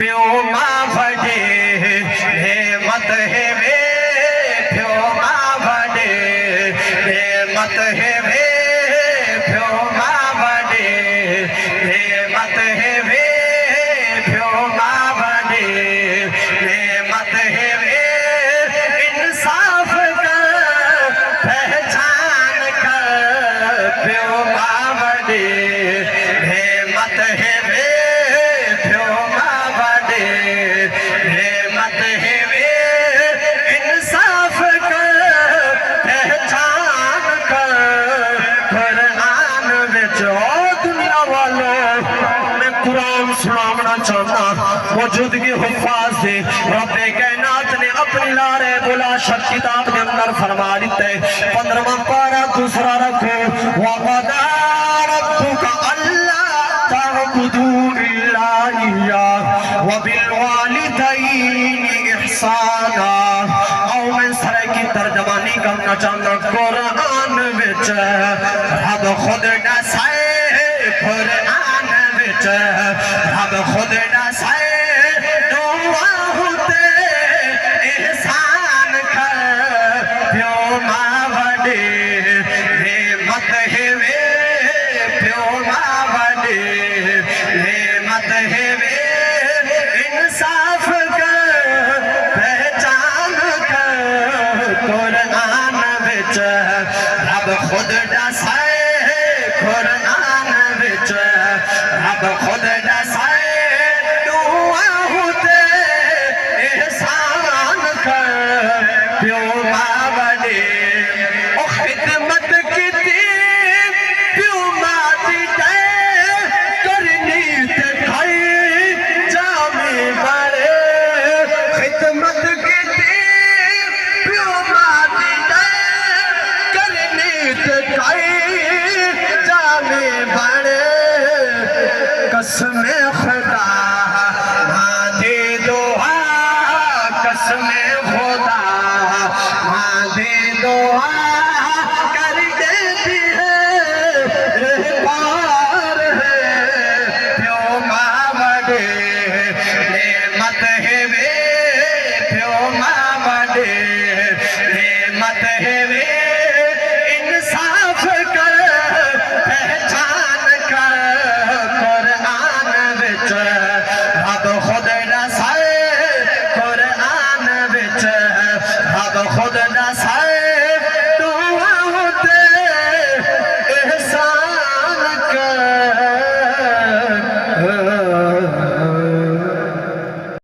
प्यो मां वॾे नेमत है वे प्यो मां वॾे नेमत है वे प्यो मां वॾे नेमत है वे प्यो मां वॾे नेमत है वे इंसाफ कर पहचान कर प्यो मां वॾे नेमत है वे प्यो नेमत है वे इंसाफ कर पहचान कर कुरान विच दुनिया वालों मैं कुरान सुनावना चाहता मौजूदगी हुफ़ाज़ से रब्बे कायनात ने अपनी लारे बुला शक किताब के अंदर फरमा दिते 15वां पारा दूसरा रखो वक़दा रब्बुका अल्ला ताबुदू इल्ला इय्याह व बिल आओ मैं सरे की तर्जमानी करना चाहता कुरान विच रब खुद दसाए कुरान विच रब खुद दसाए दुआ होते एहसान कर प्यो मां वॾे नेमत है वे प्यो मां वॾे नेमत है वे इंसाफ खुद